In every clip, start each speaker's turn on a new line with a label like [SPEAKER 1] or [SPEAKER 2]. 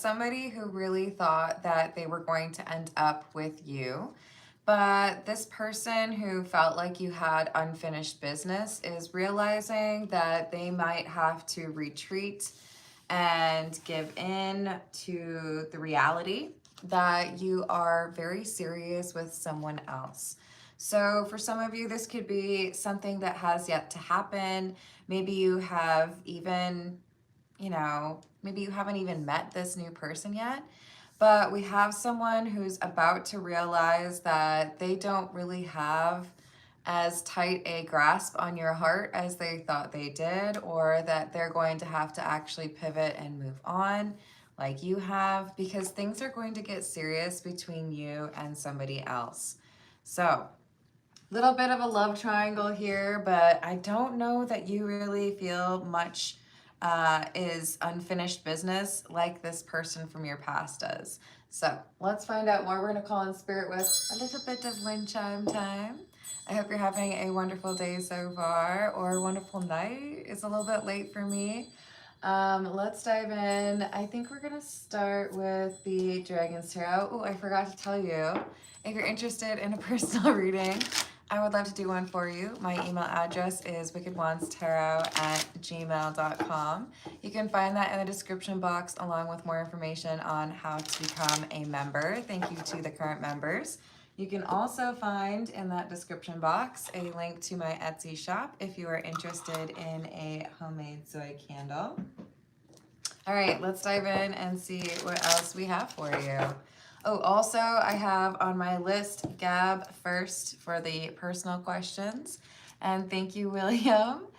[SPEAKER 1] somebody who really thought that they were going to end up with you. But this person who felt like you had unfinished business is realizing that they might have to retreat and give in to the reality that you are very serious with someone else. So for some of you, this could be something that has yet to happen. Maybe you have even, maybe you haven't even met this new person yet, but we have someone who's about to realize that they don't really have as tight a grasp on your heart as they thought they did, or that they're going to have to actually pivot and move on like you have, because things are going to get serious between you and somebody else. So, little bit of a love triangle here, but I don't know that you really feel much is unfinished business like this person from your past does. So let's find out more. We're going to call in spirit with a little bit of wind chime time. I hope you're having a wonderful day so far, or a wonderful night. It's a little bit late for me. Let's dive in. I think we're going to start with the Dragon's Tarot. Oh, I forgot to tell you, if you're interested in a personal reading, I would love to do one for you. My email address is wickedwandstarot@gmail.com. You can find that in the description box, along with more information on how to become a member. Thank you to the current members. You can also find in that description box a link to my Etsy shop if you are interested in a homemade soy candle. All right, let's dive in and see what else we have for you. Oh, also, I have on my list Gab first for the personal questions. And thank you, William.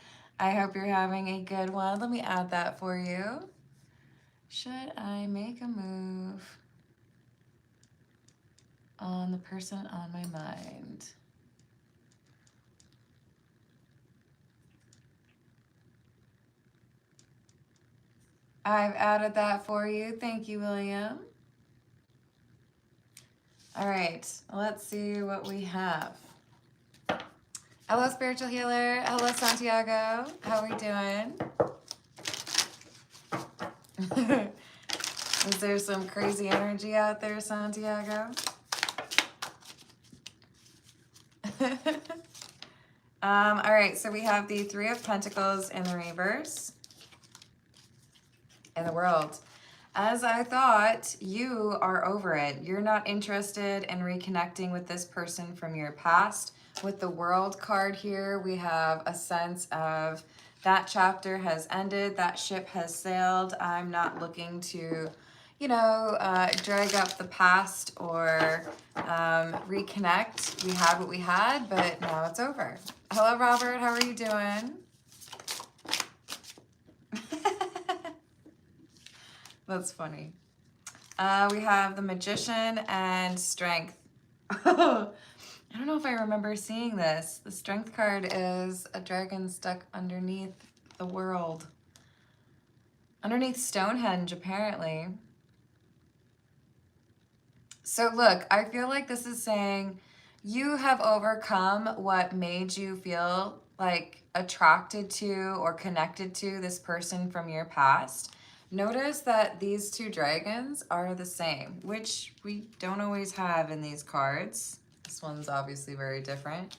[SPEAKER 1] I hope you're having a good one. Let me add that for you. Should I make a move on the person on my mind? I've added that for you. Thank you, William. All right, let's see what we have. Hello, spiritual healer. Hello, Santiago. How are we doing? Is there some crazy energy out there, Santiago? All right, so we have the Three of Pentacles in the reverse in the world. As I thought, you are over it. You're not interested in reconnecting with this person from your past. With the World card here, we have a sense of that chapter has ended, that ship has sailed. I'm not looking to, drag up the past or reconnect. We had what we had, but now it's over. Hello, Robert. How are you doing? That's funny. We have the Magician and Strength. I don't know if I remember seeing this. The Strength card is a dragon stuck underneath the world. Underneath Stonehenge, apparently. So look, I feel like this is saying you have overcome what made you feel like attracted to or connected to this person from your past. Notice that these two dragons are the same, which we don't always have in these cards. This one's obviously very different.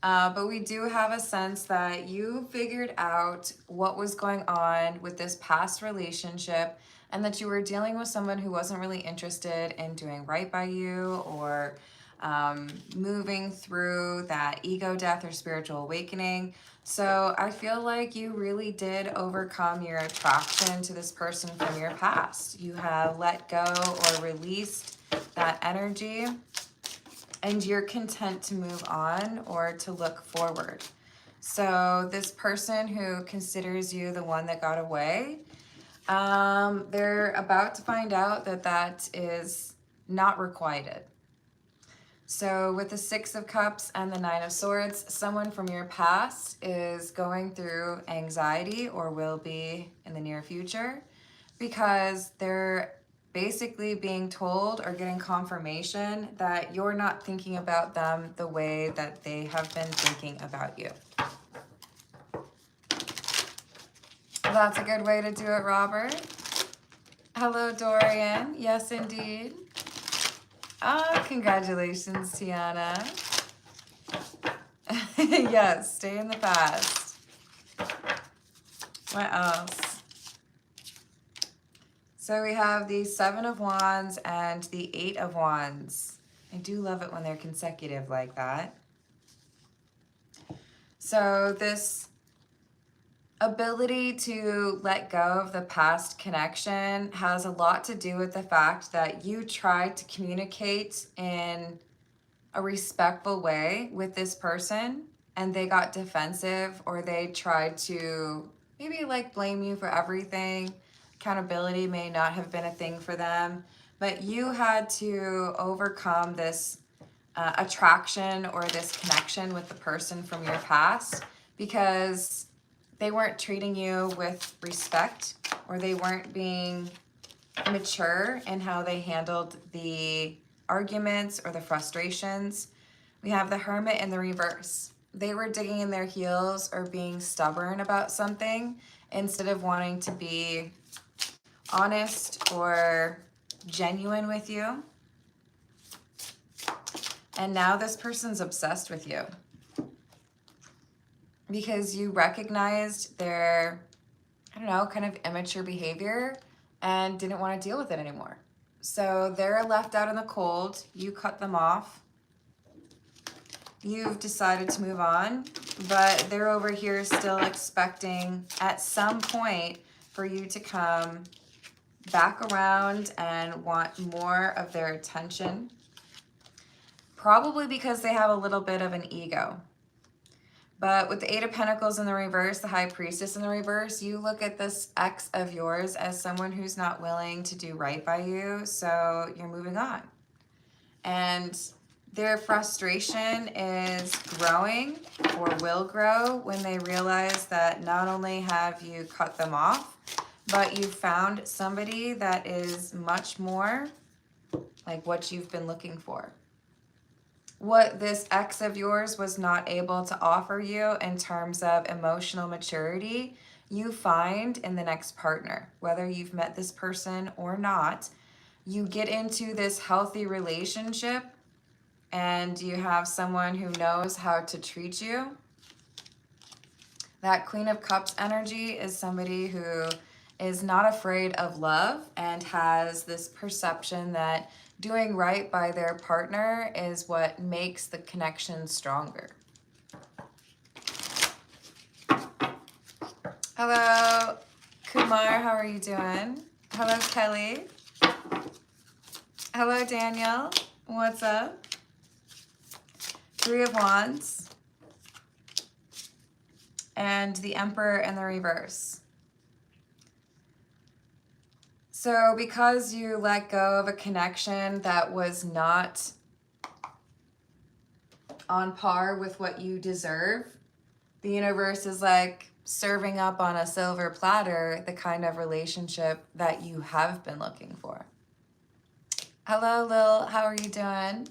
[SPEAKER 1] But we do have a sense that you figured out what was going on with this past relationship, and that you were dealing with someone who wasn't really interested in doing right by you, or moving through that ego death or spiritual awakening. So I feel like you really did overcome your attraction to this person from your past. You have let go or released that energy, and you're content to move on or to look forward. So this person who considers you the one that got away, they're about to find out that that is not requited. So with the Six of Cups and the Nine of Swords, someone from your past is going through anxiety, or will be in the near future, because they're basically being told or getting confirmation that you're not thinking about them the way that they have been thinking about you. That's a good way to do it, Robert. Hello, Dorian. Yes, indeed. Oh, congratulations, Tiana. Yes, stay in the past. What else? So we have the Seven of Wands and the Eight of Wands. I do love it when they're consecutive like that. So this ability to let go of the past connection has a lot to do with the fact that you tried to communicate in a respectful way with this person and they got defensive, or they tried to maybe like blame you for everything. Accountability may not have been a thing for them, but you had to overcome this attraction or this connection with the person from your past because they weren't treating you with respect, or they weren't being mature in how they handled the arguments or the frustrations. We have the Hermit in the reverse. They were digging in their heels or being stubborn about something instead of wanting to be honest or genuine with you. And now this person's obsessed with you because you recognized their, I don't know, kind of immature behavior and didn't want to deal with it anymore. So they're left out in the cold. You cut them off. You've decided to move on, but they're over here still expecting at some point for you to come back around and want more of their attention. Probably because they have a little bit of an ego. But with the Eight of Pentacles in the reverse, the High Priestess in the reverse, you look at this ex of yours as someone who's not willing to do right by you, so you're moving on. And their frustration is growing or will grow when they realize that not only have you cut them off, but you found somebody that is much more like what you've been looking for. What this ex of yours was not able to offer you in terms of emotional maturity, you find in the next partner. Whether you've met this person or not, you get into this healthy relationship and you have someone who knows how to treat you. That Queen of Cups energy is somebody who is not afraid of love and has this perception that doing right by their partner is what makes the connection stronger. Hello, Kumar, how are you doing? Hello, Kelly. Hello, Daniel. What's up? Three of Wands. And the Emperor in the reverse. So because you let go of a connection that was not on par with what you deserve, the universe is like serving up on a silver platter the kind of relationship that you have been looking for. Hello, Lil. How are you doing?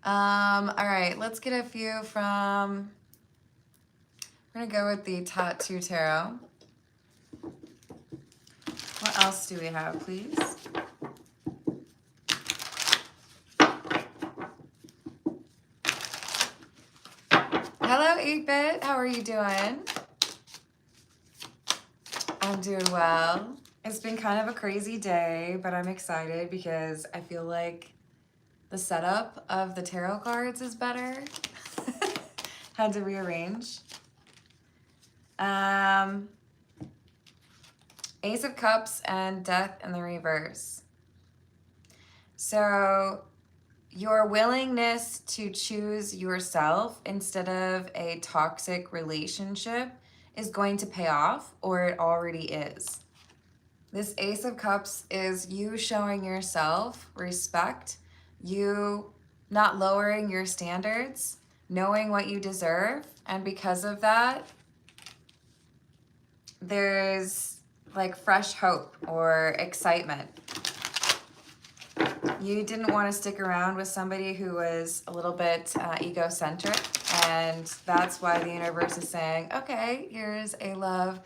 [SPEAKER 1] All right, let's get a few from... We're going to go with the Tattoo Tarot. What else do we have, please? Hello, 8-Bit. How are you doing? I'm doing well. It's been kind of a crazy day, but I'm excited because I feel like the setup of the tarot cards is better. Had to rearrange. Ace of Cups and Death in the reverse. So your willingness to choose yourself instead of a toxic relationship is going to pay off, or it already is. This Ace of Cups is you showing yourself respect, you not lowering your standards, knowing what you deserve, and because of that, there's like fresh hope or excitement. You didn't want to stick around with somebody who was a little bit egocentric, and that's why the universe is saying, okay, here's a love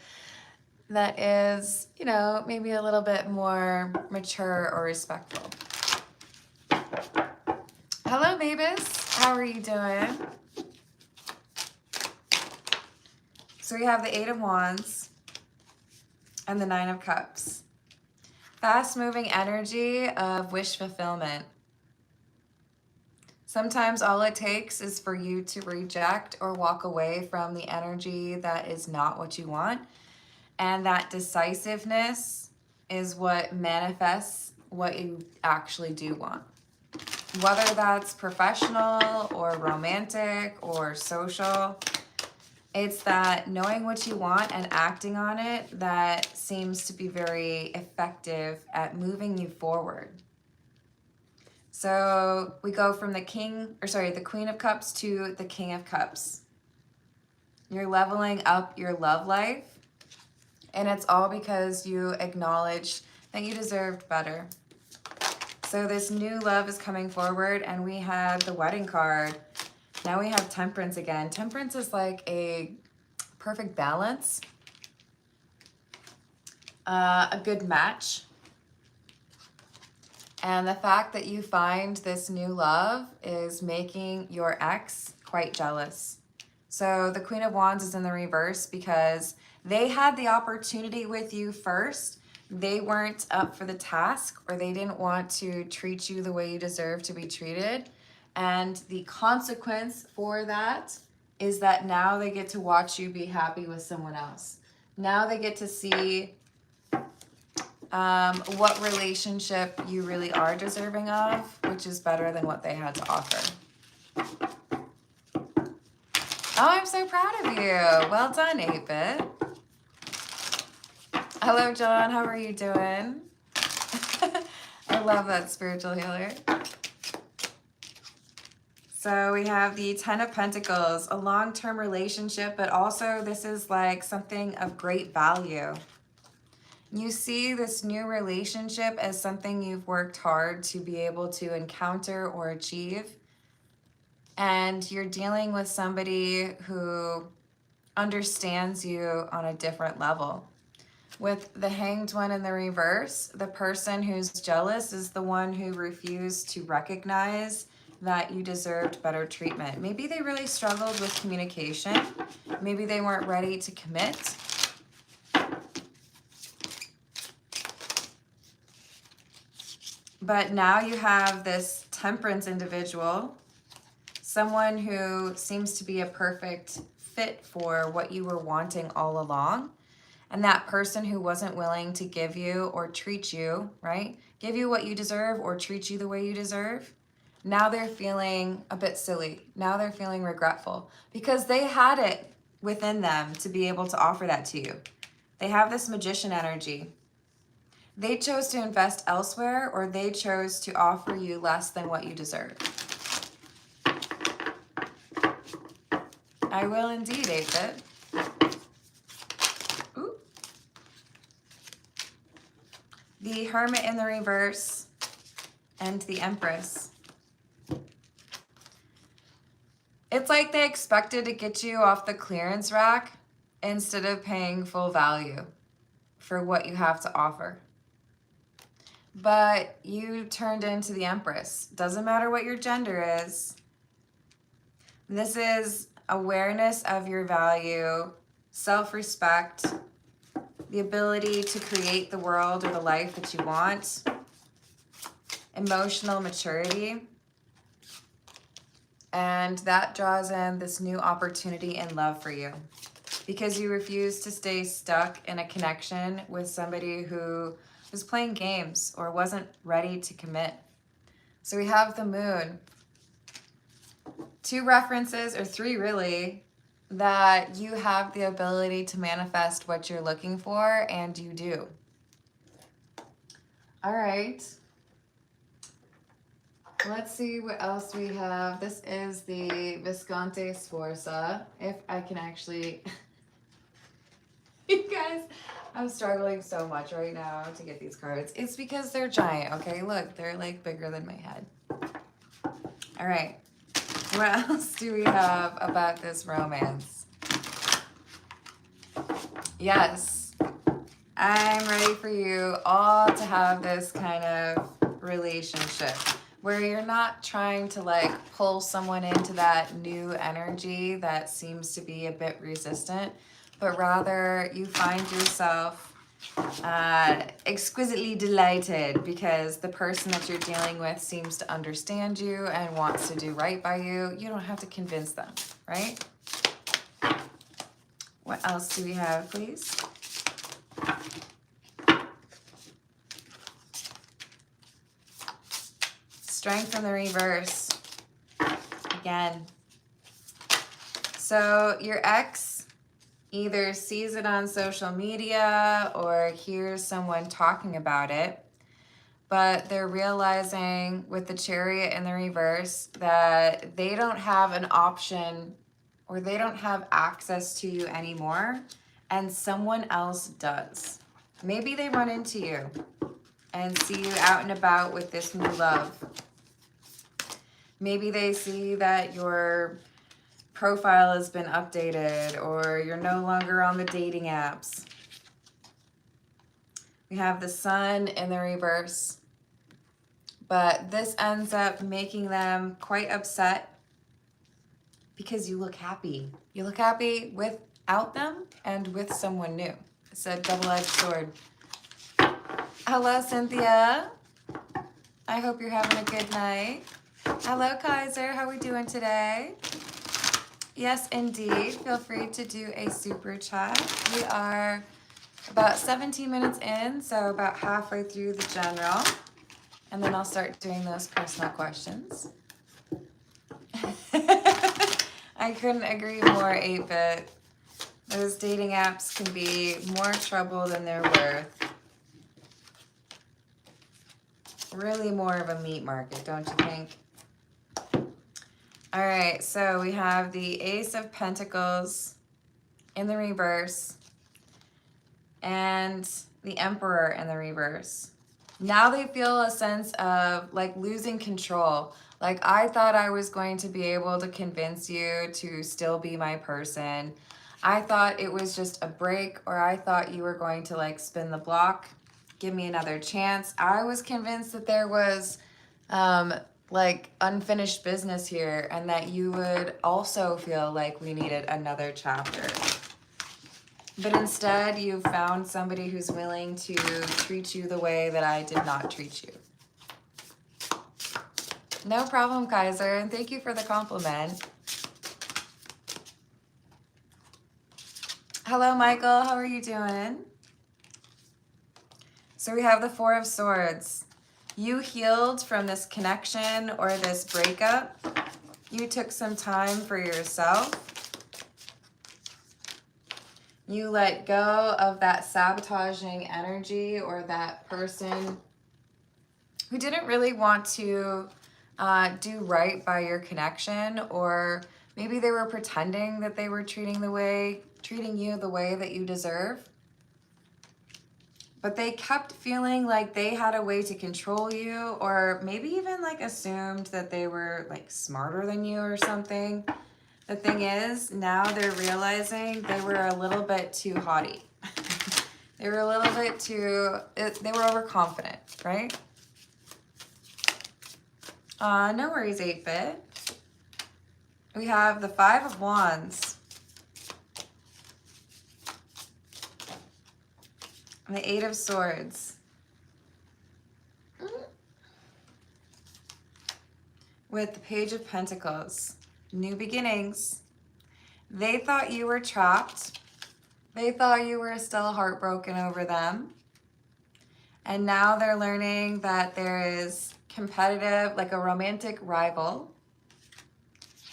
[SPEAKER 1] that is, you know, maybe a little bit more mature or respectful. Hello, Mavis. How are you doing? So we have the Eight of Wands and the Nine of Cups. Fast-moving energy of wish fulfillment. Sometimes all it takes is for you to reject or walk away from the energy that is not what you want. And that decisiveness is what manifests what you actually do want. Whether that's professional or romantic or social, it's that knowing what you want and acting on it that seems to be very effective at moving you forward. So we go from the Queen of Cups to the King of Cups. You're leveling up your love life, and it's all because you acknowledge that you deserved better. So this new love is coming forward, and we had the Wedding card. Now we have Temperance again. Temperance is like a perfect balance, a good match. And the fact that you find this new love is making your ex quite jealous. So the Queen of Wands is in the reverse because they had the opportunity with you first. They weren't up for the task, or they didn't want to treat you the way you deserve to be treated. And the consequence for that is that now they get to watch you be happy with someone else. Now they get to see what relationship you really are deserving of, which is better than what they had to offer. Oh, I'm so proud of you. Well done, 8-Bit. Hello, John. How are you doing? I love that spiritual healer. So we have the Ten of Pentacles, a long-term relationship, but also this is like something of great value. You see this new relationship as something you've worked hard to be able to encounter or achieve. And you're dealing with somebody who understands you on a different level. With the Hanged One in the reverse, the person who's jealous is the one who refused to recognize that you deserved better treatment. Maybe they really struggled with communication. Maybe they weren't ready to commit. But now you have this Temperance individual, someone who seems to be a perfect fit for what you were wanting all along. And that person who wasn't willing to give you or treat you, right? Give you what you deserve or treat you the way you deserve. Now they're feeling a bit silly. Now they're feeling regretful because they had it within them to be able to offer that to you. They have this Magician energy. They chose to invest elsewhere, or they chose to offer you less than what you deserve. I will indeed, 8-Bit. Ooh. The Hermit in the reverse and the Empress. It's like they expected to get you off the clearance rack instead of paying full value for what you have to offer. But you turned into the Empress. Doesn't matter what your gender is. This is awareness of your value, self-respect, the ability to create the world or the life that you want, emotional maturity. And that draws in this new opportunity and love for you because you refuse to stay stuck in a connection with somebody who was playing games or wasn't ready to commit. So we have the Moon. 2 references, or 3 really, that you have the ability to manifest what you're looking for, and you do. All right. Let's see what else we have. This is the Visconti Sforza. If I can actually... You guys, I'm struggling so much right now to get these cards. It's because they're giant, okay? Look, they're like bigger than my head. All right. What else do we have about this romance? Yes. I'm ready for you all to have this kind of relationship where you're not trying to like pull someone into that new energy that seems to be a bit resistant, but rather you find yourself exquisitely delighted because the person that you're dealing with seems to understand you and wants to do right by you. You don't have to convince them, right? What else do we have, please? Strength in the reverse. Again. So your ex either sees it on social media or hears someone talking about it, but they're realizing with the Chariot in the reverse that they don't have an option or they don't have access to you anymore, and someone else does. Maybe they run into you and see you out and about with this new love. Maybe they see that your profile has been updated or you're no longer on the dating apps. We have the Sun in the reverse, but this ends up making them quite upset because you look happy. You look happy without them and with someone new. It's a double-edged sword. Hello, Cynthia. I hope you're having a good night. Hello, Kaiser. How are we doing today? Yes, indeed. Feel free to do a super chat. We are about 17 minutes in, so about halfway through the general. And then I'll start doing those personal questions. I couldn't agree more, 8-bit. Those dating apps can be more trouble than they're worth. Really more of a meat market, don't you think? All right, so we have the Ace of Pentacles in the reverse and the Emperor in the reverse. Now they feel a sense of like losing control. Like, I thought I was going to be able to convince you to still be my person. I thought it was just a break, or I thought you were going to like spin the block, give me another chance. I was convinced that there was like unfinished business here and that you would also feel like we needed another chapter. But instead, you found somebody who's willing to treat you the way that I did not treat you. No problem, Kaiser, and thank you for the compliment. Hello, Michael. How are you doing? So we have the Four of Swords. You healed from this connection or this breakup. You took some time for yourself. You let go of that sabotaging energy or that person who didn't really want to do right by your connection, or maybe they were pretending that they were treating you the way that you deserve. But they kept feeling like they had a way to control you, or maybe even like assumed that they were like smarter than you or something. The thing is, now they're realizing they were a little bit too haughty. They were a little bit too, they were overconfident, right? No worries, 8-bit. We have the Five of Wands. And the Eight of Swords. With the Page of Pentacles. New beginnings. They thought you were trapped. They thought you were still heartbroken over them. And now they're learning that there is competitive, like a romantic rival,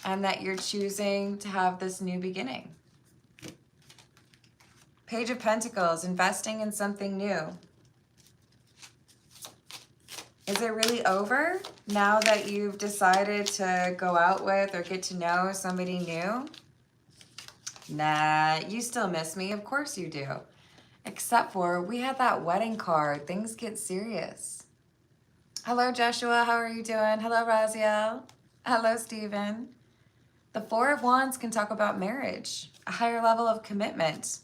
[SPEAKER 1] and that you're choosing to have this new beginning. Page of Pentacles, investing in something new. Is it really over now that you've decided to go out with or get to know somebody new? Nah, you still miss me. Of course you do. Except for we had that wedding card. Things get serious. Hello, Joshua. How are you doing? Hello, Raziel. Hello, Stephen. The Four of Wands can talk about marriage, a higher level of commitment.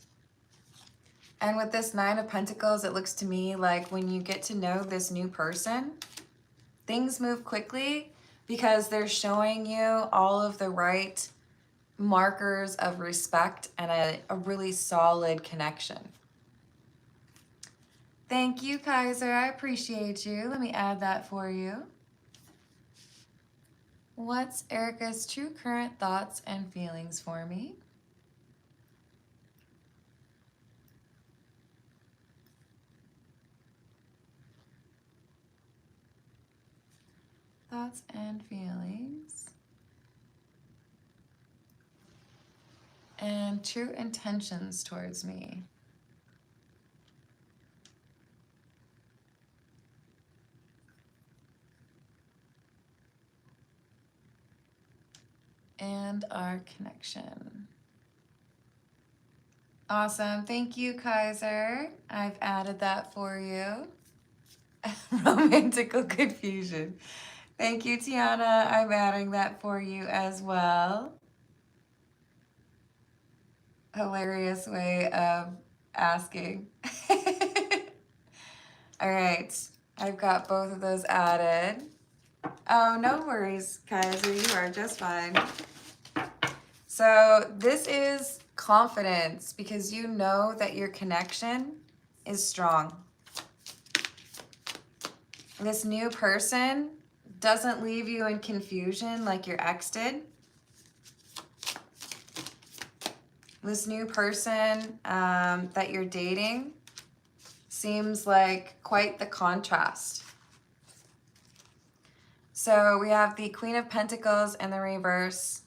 [SPEAKER 1] And with this Nine of Pentacles, it looks to me like when you get to know this new person, things move quickly because they're showing you all of the right markers of respect and a really solid connection. Thank you, Kaiser. I appreciate you. Let me add that for you. What's Erica's true current thoughts and feelings for me? Thoughts and feelings. And true intentions towards me. And our connection. Awesome. Thank you, Kaiser. I've added that for you. Romantical confusion. Thank you, Tiana. I'm adding that for you as well. Hilarious way of asking. All right. I've got both of those added. Oh, no worries, Kaiser. You are just fine. So this is confidence because you know that your connection is strong. This new person doesn't leave you in confusion like your ex did. This new person that you're dating seems like quite the contrast. So we have the Queen of Pentacles in the reverse,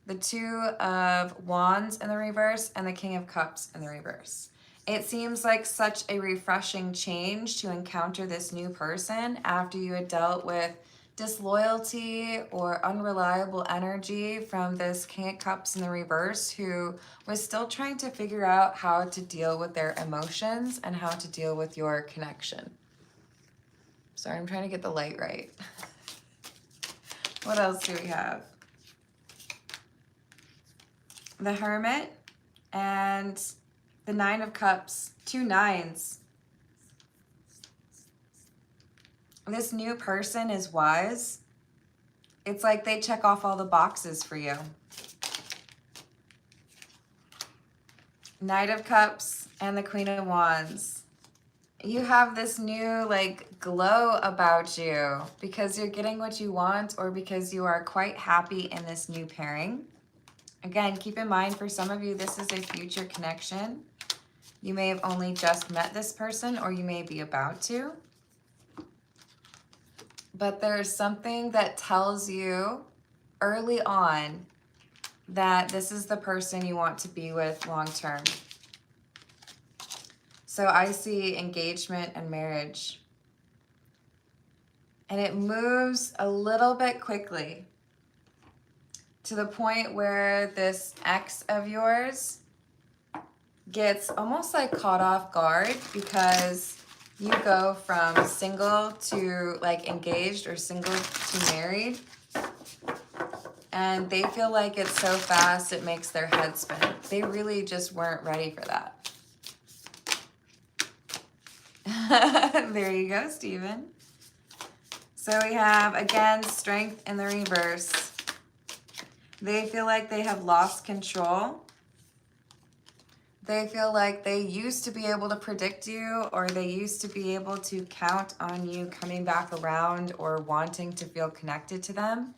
[SPEAKER 1] the Two of Wands in the reverse, and the King of Cups in the reverse. It seems like such a refreshing change to encounter this new person after you had dealt with disloyalty or unreliable energy from this King of Cups in the reverse who was still trying to figure out how to deal with their emotions and how to deal with your connection. Sorry, I'm trying to get the light right. What else do we have? The Hermit and the Nine of Cups, 2 nines. This new person is wise. It's like they check off all the boxes for you. Knight of Cups and the Queen of Wands. You have this new like glow about you because you're getting what you want or because you are quite happy in this new pairing. Again, keep in mind for some of you, this is a future connection. You may have only just met this person or you may be about to. But there's something that tells you early on that this is the person you want to be with long term. So I see engagement and marriage. And it moves a little bit quickly to the point where this ex of yours gets almost like caught off guard because you go from single to like engaged or single to married. And they feel like it's so fast it makes their head spin. They really just weren't ready for that. There you go, Steven. So we have, again, strength in the reverse. They feel like they have lost control. They feel like they used to be able to predict you or they used to be able to count on you coming back around or wanting to feel connected to them.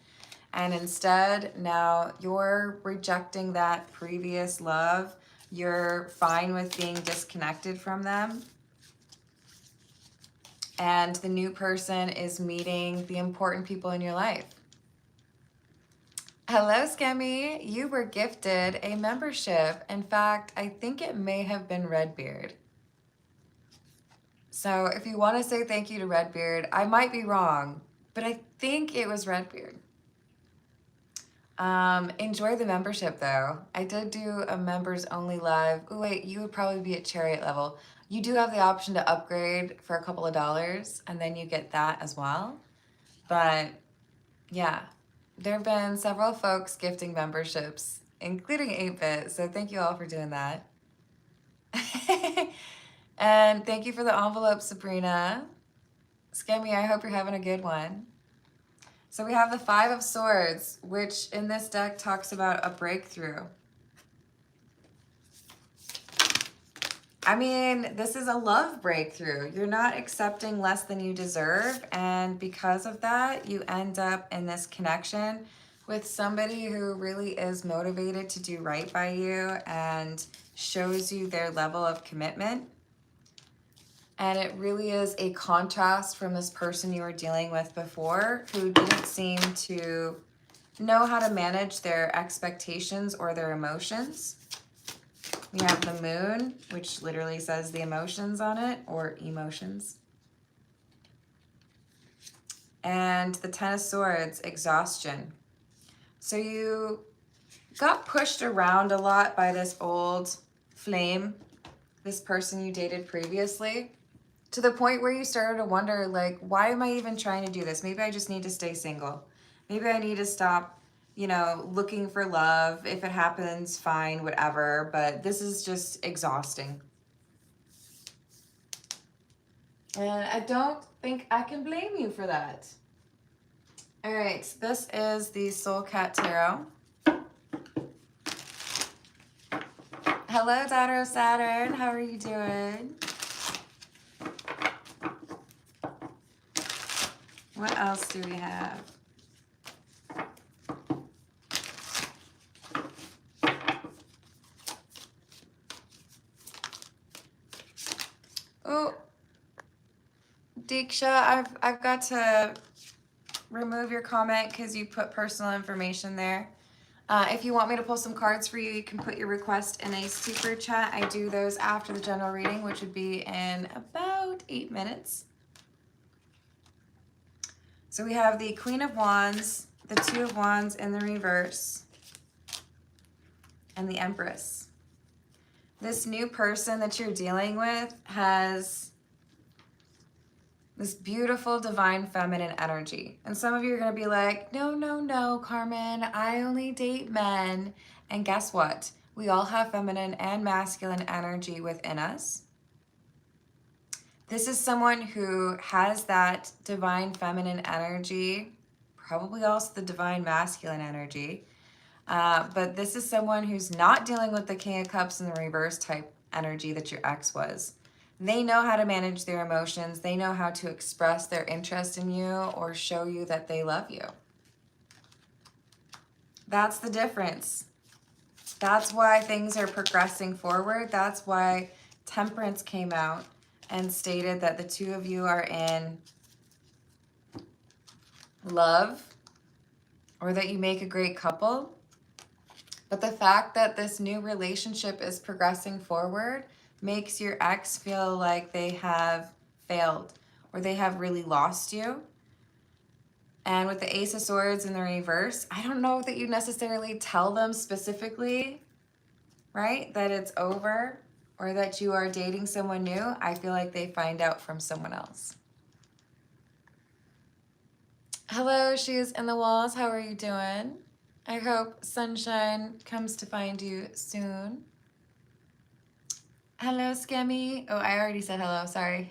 [SPEAKER 1] And instead, now you're rejecting that previous love. You're fine with being disconnected from them. And the new person is meeting the important people in your life. Hello, Skemmy. You were gifted a membership. In fact, I think it may have been Redbeard. So if you want to say thank you to Redbeard, I might be wrong, but I think it was Redbeard. Enjoy the membership though. I did do a members only live. Oh wait, you would probably be at Chariot level. You do have the option to upgrade for a couple of dollars and then you get that as well. But yeah, there have been several folks gifting memberships, including 8-Bit, so thank you all for doing that. And thank you for the envelope, Sabrina. Scammy, I hope you're having a good one. So we have the Five of Swords, which in this deck talks about a breakthrough. I mean, this is a love breakthrough. You're not accepting less than you deserve. And because of that, you end up in this connection with somebody who really is motivated to do right by you and shows you their level of commitment. And it really is a contrast from this person you were dealing with before who didn't seem to know how to manage their expectations or their emotions. We have the Moon, which literally says the emotions on it, or emotions. And the Ten of Swords, exhaustion. So you got pushed around a lot by this old flame, this person you dated previously, to the point where you started to wonder, like, why am I even trying to do this? Maybe I just need to stay single. Maybe I need to stop, you know, looking for love. If it happens, fine, whatever. But this is just exhausting. And I don't think I can blame you for that. All right, this is the Soul Cat Tarot. Hello, daughter of Saturn. How are you doing? What else do we have? Oh, Deeksha, I've got to remove your comment because you put personal information there. If you want me to pull some cards for you, you can put your request in a super chat. I do those after the general reading, which would be in about 8 minutes. So we have the Queen of Wands, the Two of Wands in the reverse, and the Empress. This new person that you're dealing with has this beautiful divine feminine energy. And some of you are going to be like, no, no, no, Carmen, I only date men. And guess what? We all have feminine and masculine energy within us. This is someone who has that divine feminine energy, probably also the divine masculine energy. But this is someone who's not dealing with the King of Cups in the reverse type energy that your ex was. They know how to manage their emotions. They know how to express their interest in you or show you that they love you. That's the difference. That's why things are progressing forward. That's why Temperance came out and stated that the two of you are in love or that you make a great couple. But the fact that this new relationship is progressing forward makes your ex feel like they have failed or they have really lost you. And with the Ace of Swords in the reverse, I don't know that you necessarily tell them specifically, right, that it's over or that you are dating someone new. I feel like they find out from someone else. Hello, Shoes in the Walls. How are you doing? I hope sunshine comes to find you soon. Hello, Skemmy. Oh, I already said hello. Sorry.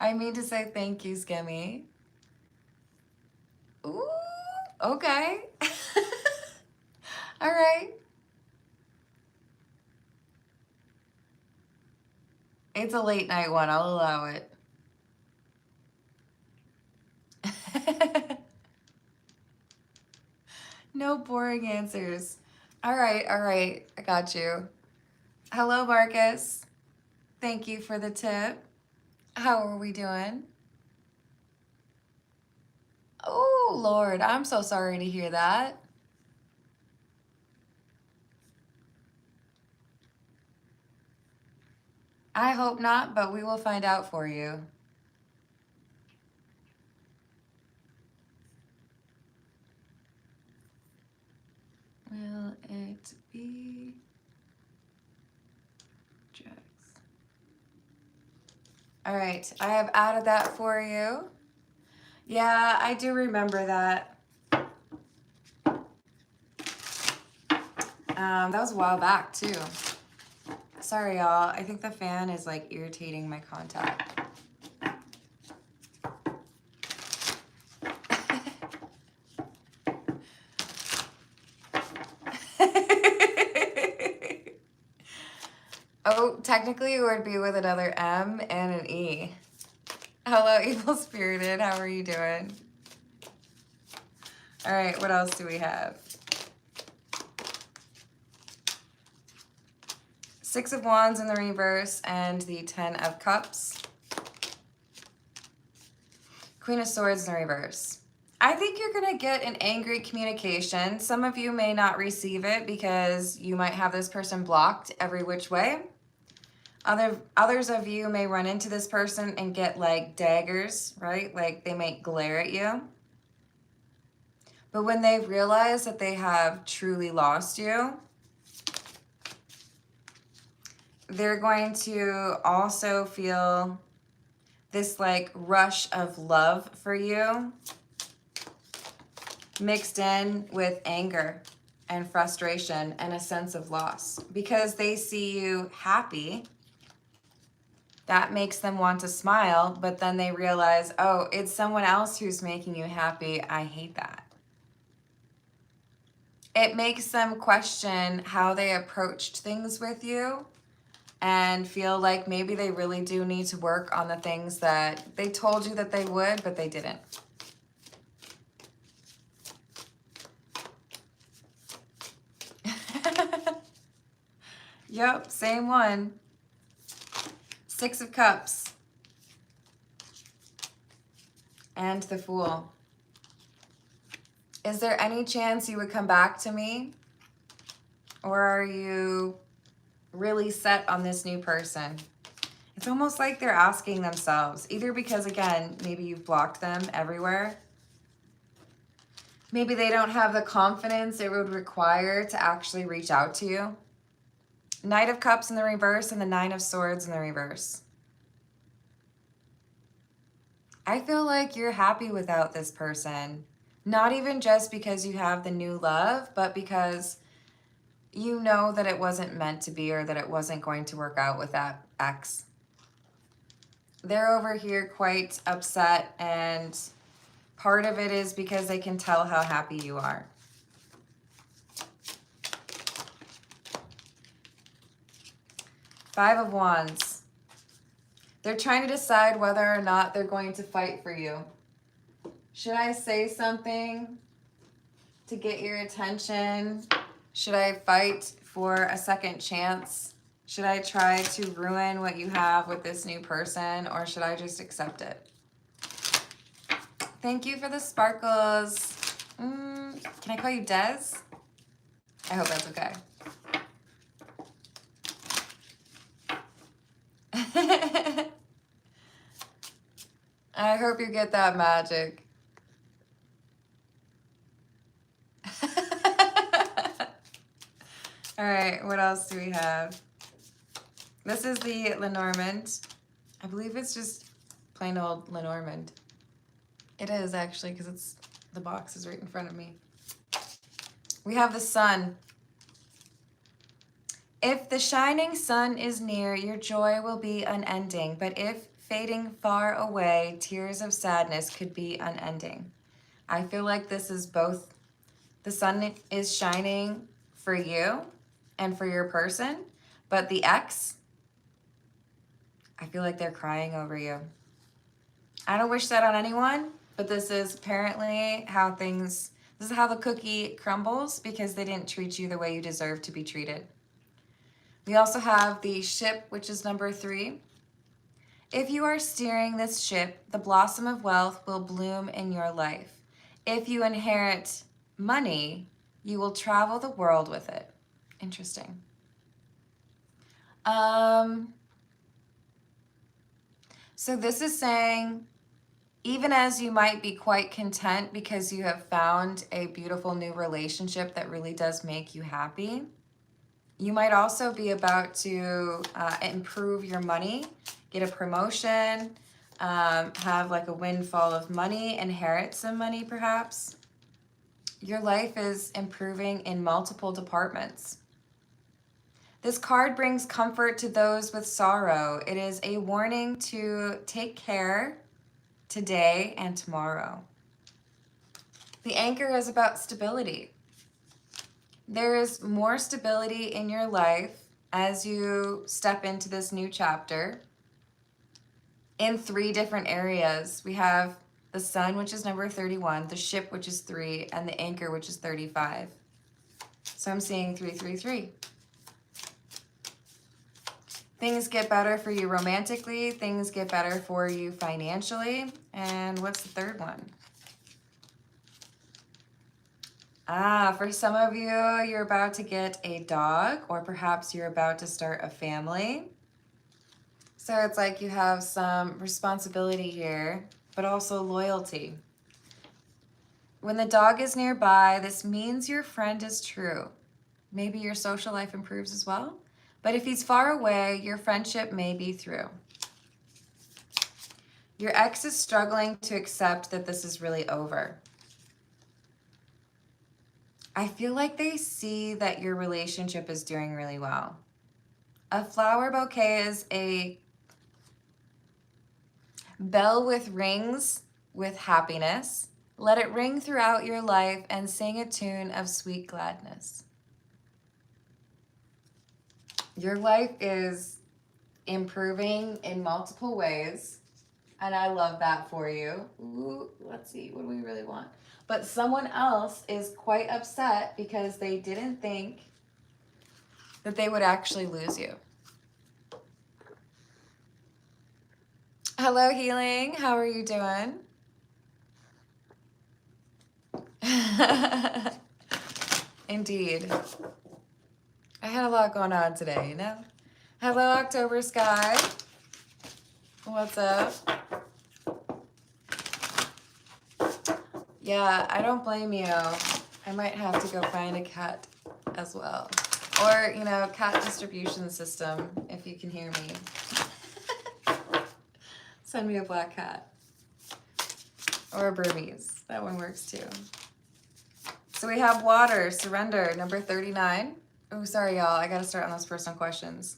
[SPEAKER 1] I mean to say thank you, Skemmy. Ooh, okay. All right. It's a late night one. I'll allow it. No boring answers. All right. I got you. Hello, Marcus. Thank you for the tip. How are we doing? Oh, Lord, I'm so sorry to hear that. I hope not, but we will find out for you. Will it be drugs? All right, I have added that for you. Yeah, I do remember that. That was a while back too. Sorry, y'all. I think the fan is like irritating my contact. Oh, technically it would be with another M and an E. Hello, Evil Spirited. How are you doing? All right, what else do we have? Six of Wands in the reverse and the 10 of Cups. Queen of Swords in the reverse. I think you're going to get an angry communication. Some of you may not receive it because you might have this person blocked every which way. Others of you may run into this person and get like daggers, right? Like they might glare at you. But when they realize that they have truly lost you, they're going to also feel this like rush of love for you, mixed in with anger and frustration and a sense of loss. Because they see you happy, that makes them want to smile, but then they realize, oh, it's someone else who's making you happy. I hate that. It makes them question how they approached things with you and feel like maybe they really do need to work on the things that they told you that they would, but they didn't. Yep, same one. Six of Cups. And the Fool. Is there any chance you would come back to me? Or are you really set on this new person? It's almost like they're asking themselves, either because, again, maybe you've blocked them everywhere. Maybe they don't have the confidence it would require to actually reach out to you. Knight of Cups in the reverse and the Nine of Swords in the reverse. I feel like you're happy without this person. Not even just because you have the new love, but because you know that it wasn't meant to be or that it wasn't going to work out with that ex. They're over here quite upset, and part of it is because they can tell how happy you are. Five of Wands. They're trying to decide whether or not they're going to fight for you. Should I say something to get your attention? Should I fight for a second chance? Should I try to ruin what you have with this new person, or should I just accept it? Thank you for the sparkles. Can I call you Des? I hope that's okay. I hope you get that magic. All right, what else do we have? This is the Lenormand. I believe it's just plain old Lenormand. It is actually, because it's the box is right in front of me. We have the Sun. If the shining sun is near, your joy will be unending. But if fading far away, tears of sadness could be unending. I feel like this is both. The sun is shining for you and for your person, but the ex, I feel like they're crying over you. I don't wish that on anyone, but this is apparently how this is how the cookie crumbles, because they didn't treat you the way you deserve to be treated. We also have the Ship, which is number 3. If you are steering this ship, the blossom of wealth will bloom in your life. If you inherit money, you will travel the world with it. Interesting. So this is saying, even as you might be quite content because you have found a beautiful new relationship that really does make you happy, you might also be about to improve your money, get a promotion, have like a windfall of money, inherit some money perhaps. Your life is improving in multiple departments. This card brings comfort to those with sorrow. It is a warning to take care today and tomorrow. The anchor is about stability. There is more stability in your life as you step into this new chapter in 3 different areas. We have the sun, which is number 31, the ship, which is 3, and the anchor, which is 35. So I'm seeing 333. Things get better for you romantically. Things get better for you financially. And what's the third one? For some of you, you're about to get a dog, or perhaps you're about to start a family. So it's like you have some responsibility here, but also loyalty. When the dog is nearby, this means your friend is true. Maybe your social life improves as well. But if he's far away, your friendship may be through. Your ex is struggling to accept that this is really over. I feel like they see that your relationship is doing really well. A flower bouquet is a bell with rings with happiness. Let it ring throughout your life and sing a tune of sweet gladness. Your life is improving in multiple ways, and I love that for you. Ooh, let's see, what do we really want? But someone else is quite upset because they didn't think that they would actually lose you. Hello, Healing. How are you doing? Indeed. I had a lot going on today, you know? Hello, October Sky. What's up? Yeah, I don't blame you. I might have to go find a cat as well. Or, you know, cat distribution system, if you can hear me. Send me a black cat. Or a Burmese. That one works too. So we have water, surrender, number 39. Oh, sorry, y'all. I got to start on those personal questions.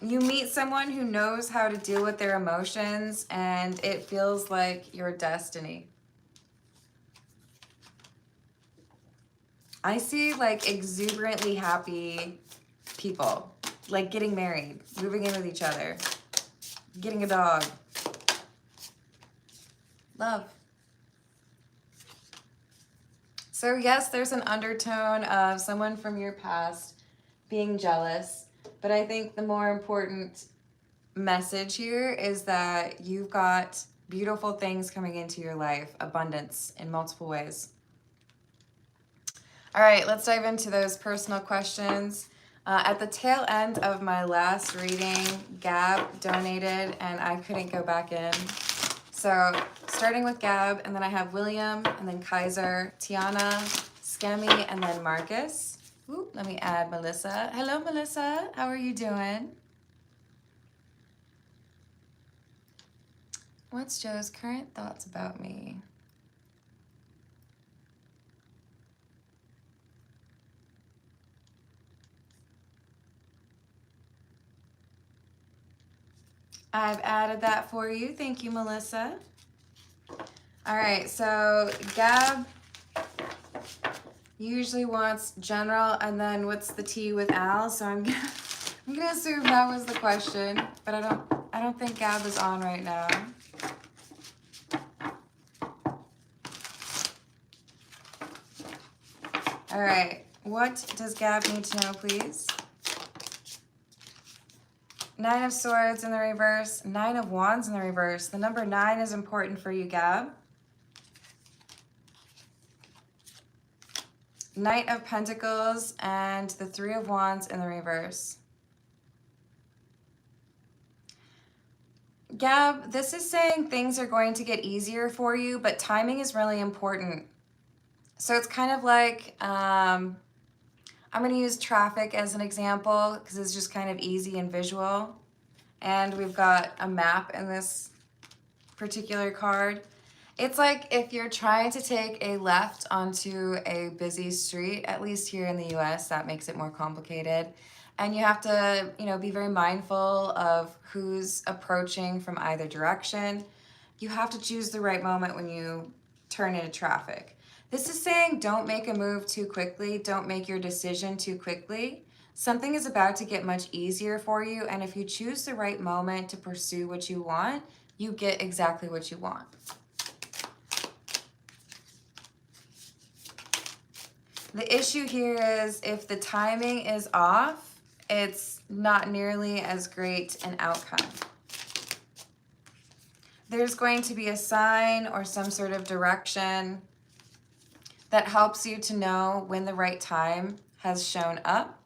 [SPEAKER 1] You meet someone who knows how to deal with their emotions, and it feels like your destiny. I see like exuberantly happy people, like getting married, moving in with each other, getting a dog. Love. So yes, there's an undertone of someone from your past being jealous, but I think the more important message here is that you've got beautiful things coming into your life, abundance in multiple ways. All right, let's dive into those personal questions. At the tail end of my last reading, Gab donated and I couldn't go back in. So starting with Gab, and then I have William, and then Kaiser, Tiana, Skemi, and then Marcus. Ooh, let me add Melissa. Hello, Melissa. How are you doing? What's Joe's current thoughts about me? I've added that for you. Thank you, Melissa. All right, so Gab usually wants general, and then what's the T with Al? So I'm gonna assume that was the question, but I don't think Gab is on right now. All right, what does Gab need to know, please? 9 of Swords in the reverse, 9 of Wands in the reverse. The number 9 is important for you, Gab. Knight of Pentacles and the 3 of Wands in the reverse. Gab, this is saying things are going to get easier for you, but timing is really important. So it's kind of like, I'm going to use traffic as an example because it's just kind of easy and visual. And we've got a map in this particular card. It's like if you're trying to take a left onto a busy street, at least here in the US, that makes it more complicated. And you have to, be very mindful of who's approaching from either direction. You have to choose the right moment when you turn into traffic. This is saying don't make a move too quickly, don't make your decision too quickly. Something is about to get much easier for you, and if you choose the right moment to pursue what you want, you get exactly what you want. The issue here is if the timing is off, it's not nearly as great an outcome. There's going to be a sign or some sort of direction that helps you to know when the right time has shown up.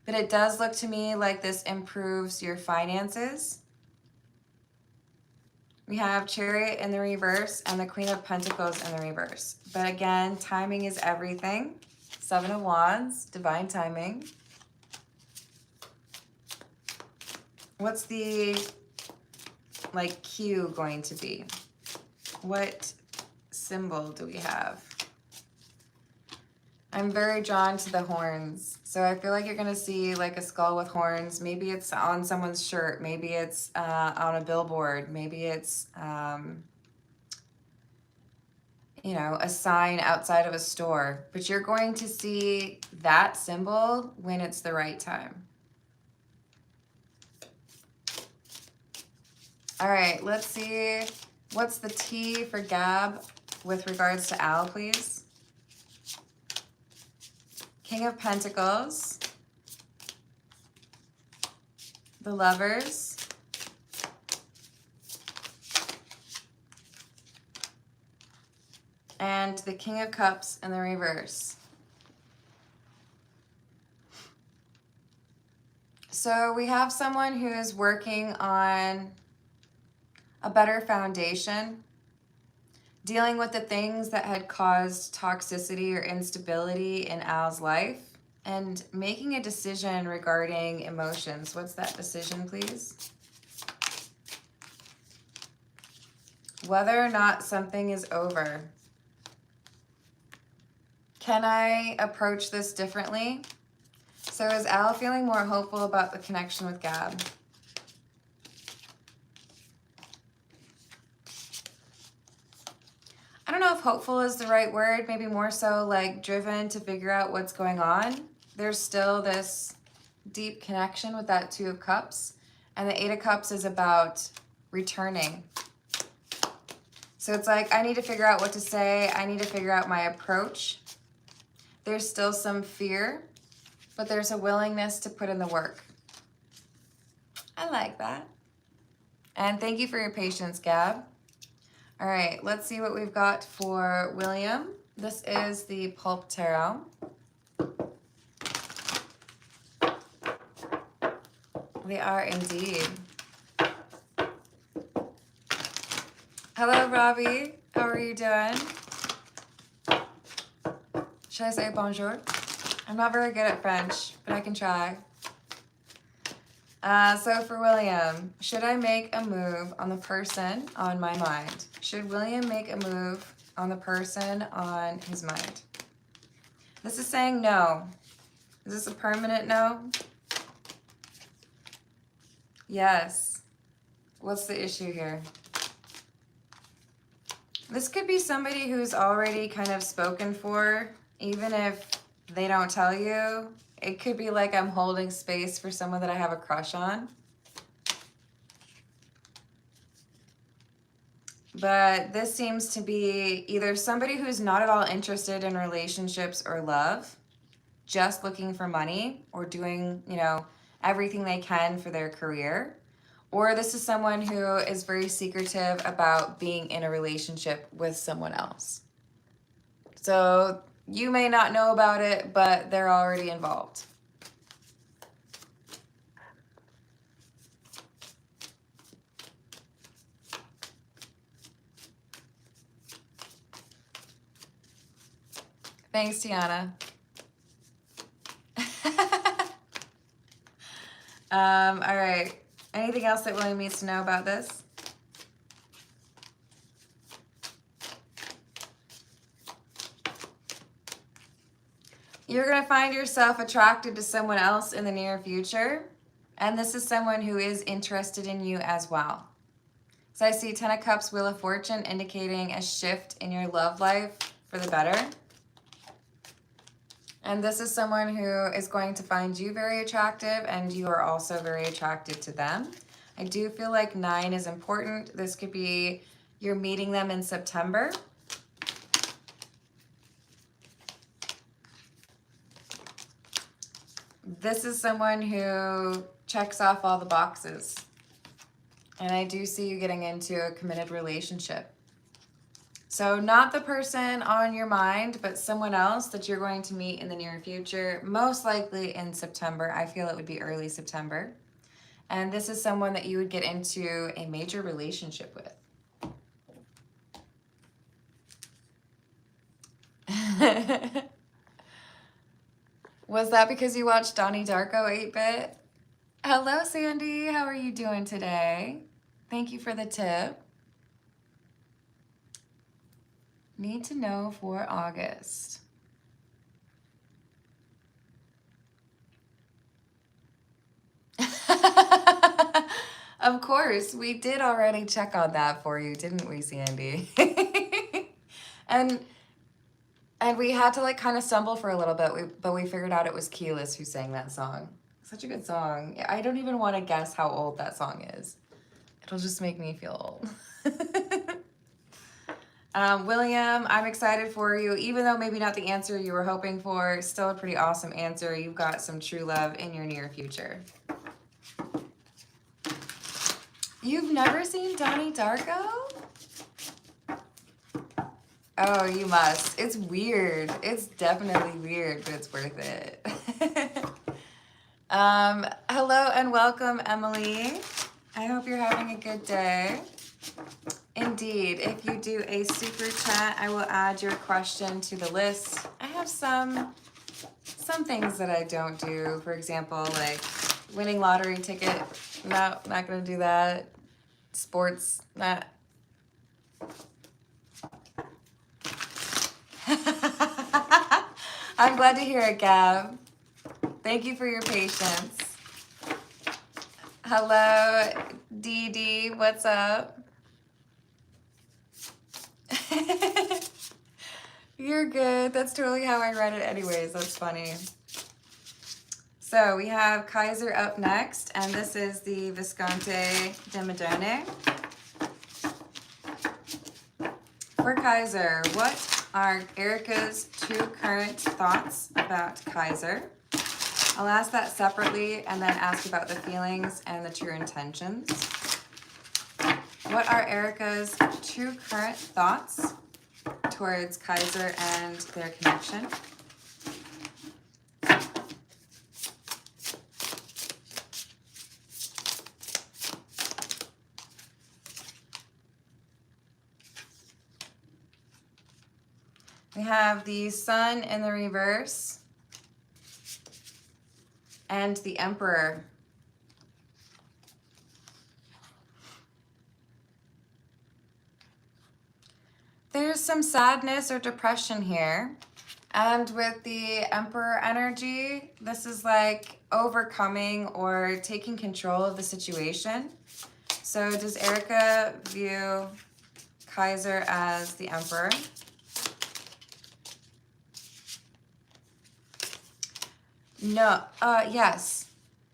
[SPEAKER 1] But it does look to me like this improves your finances. We have Chariot in the reverse and the Queen of Pentacles in the reverse. But again, timing is everything. Seven of Wands, divine timing. What's the cue going to be? What symbol do we have? I'm very drawn to the horns. So I feel like you're going to see like a skull with horns. Maybe it's on someone's shirt. Maybe it's on a billboard. Maybe it's, a sign outside of a store. But you're going to see that symbol when it's the right time. All right, let's see. What's the T for Gab with regards to Al, please? King of Pentacles, the Lovers, and the King of Cups in the reverse. So we have someone who is working on a better foundation, dealing with the things that had caused toxicity or instability in Al's life, and making a decision regarding emotions. What's that decision, please? Whether or not something is over. Can I approach this differently? So is Al feeling more hopeful about the connection with Gab? I don't know if hopeful is the right word, maybe more so like driven to figure out what's going on. There's still this deep connection with that Two of Cups, and the Eight of Cups is about returning. So it's like, I need to figure out what to say. I need to figure out my approach. There's still some fear, but there's a willingness to put in the work. I like that. And thank you for your patience, Gab. All right, let's see what we've got for William. This is the Pulp Tarot. They are indeed. Hello, Robbie. How are you doing? Should I say bonjour? I'm not very good at French, but I can try. So for William, should I make a move on the person on my mind? Should William make a move on the person on his mind? This is saying no. Is this a permanent no? Yes. What's the issue here? This could be somebody who's already kind of spoken for, even if they don't tell you. It could be like I'm holding space for someone that I have a crush on. But this seems to be either somebody who's not at all interested in relationships or love, just looking for money or doing, everything they can for their career. Or this is someone who is very secretive about being in a relationship with someone else. So you may not know about it, but they're already involved. Thanks, Tiana. All right. Anything else that William needs to know about this? You're going to find yourself attracted to someone else in the near future. And this is someone who is interested in you as well. So I see 10 of Cups, Wheel of Fortune, indicating a shift in your love life for the better. And this is someone who is going to find you very attractive, and you are also very attractive to them. I do feel like 9 is important. This could be you're meeting them in September. This is someone who checks off all the boxes. And I do see you getting into a committed relationship. So not the person on your mind, but someone else that you're going to meet in the near future, most likely in September. I feel it would be early September. And this is someone that you would get into a major relationship with. Was that because you watched Donnie Darko 8-Bit? Hello, Sandy. How are you doing today? Thank you for the tip. Need to know for August. Of course, we did already check on that for you, didn't we, Sandy? And we had to like kind of stumble for a little bit, but we figured out it was Keyless who sang that song. Such a good song. I don't even want to guess how old that song is. It'll just make me feel old. William, I'm excited for you. Even though maybe not the answer you were hoping for, still a pretty awesome answer. You've got some true love in your near future. You've never seen Donnie Darko? Oh, you must. It's weird. It's definitely weird, but it's worth it. Hello and welcome, Emily. I hope you're having a good day. Indeed, if you do a super chat, I will add your question to the list. I have some things that I don't do. For example, like winning lottery ticket. No, not gonna do that. Sports, not. I'm glad to hear it, Gab. Thank you for your patience. Hello, Dee Dee, what's up? You're good. That's totally how I read it anyways. That's funny. So we have Kaiser up next, and this is the Visconti de Modene. For Kaiser, what are Erica's true current thoughts about Kaiser? I'll ask that separately and then ask about the feelings and the true intentions. What are Erica's true current thoughts towards Kaiser and their connection? We have the Sun in the reverse and the Emperor. There's some sadness or depression here. And with the Emperor energy, this is like overcoming or taking control of the situation. So does Erica view Kaiser as the Emperor? No, yes.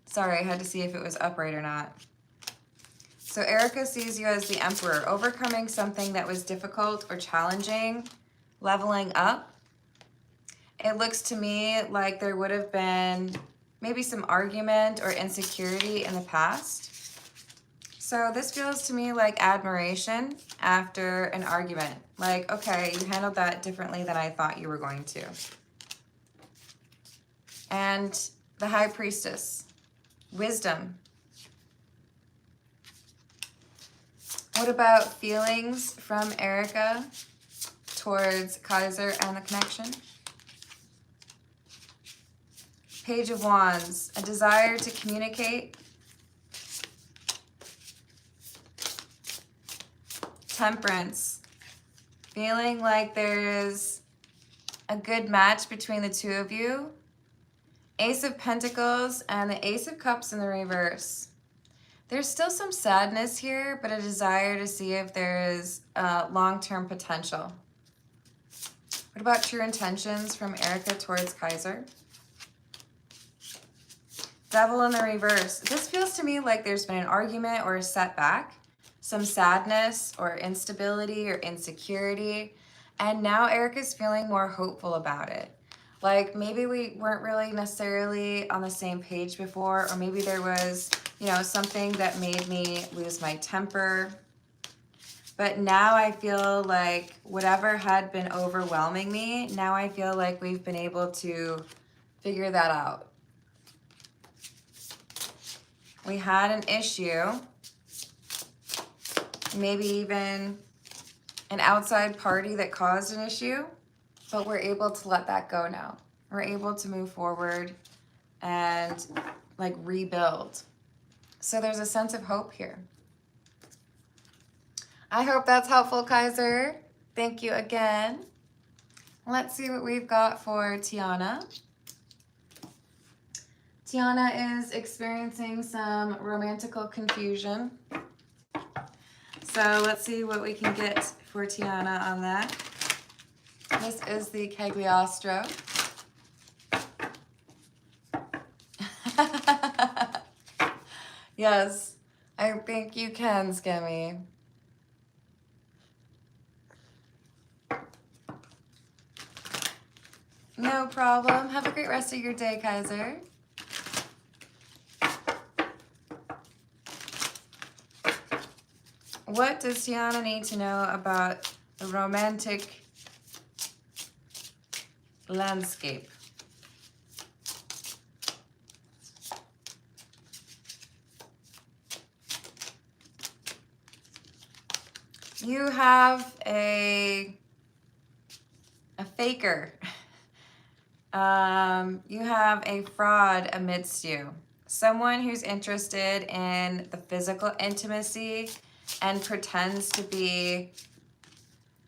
[SPEAKER 1] Sorry, I had to see if it was upright or not. So Erica sees you as the Emperor, overcoming something that was difficult or challenging, leveling up. It looks to me like there would have been maybe some argument or insecurity in the past. So this feels to me like admiration after an argument. Like, okay, you handled that differently than I thought you were going to. And the High Priestess, wisdom. What about feelings from Erica towards Kaiser and the connection? Page of Wands, a desire to communicate. Temperance, feeling like there is a good match between the two of you. Ace of Pentacles and the Ace of Cups in the reverse. There's still some sadness here, but a desire to see if there is long-term potential. What about true intentions from Erica towards Kaiser? Devil in the reverse. This feels to me like there's been an argument or a setback, some sadness or instability or insecurity, and now Erica's feeling more hopeful about it. Like maybe we weren't really necessarily on the same page before, or maybe there was, you know, something that made me lose my temper. But now I feel like whatever had been overwhelming me, now I feel like we've been able to figure that out. We had an issue, maybe even an outside party that caused an issue, but we're able to let that go now. We're able to move forward and like rebuild. So there's a sense of hope here. I hope that's helpful, Kaiser. Thank you again. Let's see what we've got for Tiana. Tiana is experiencing some romantical confusion. So let's see what we can get for Tiana on that. This is the Cagliostro. Yes, I think you can, Skimmy. No problem. Have a great rest of your day, Kaiser. What does Tiana need to know about the romantic landscape? You have a faker. You have a fraud amidst you. Someone who's interested in the physical intimacy and pretends to be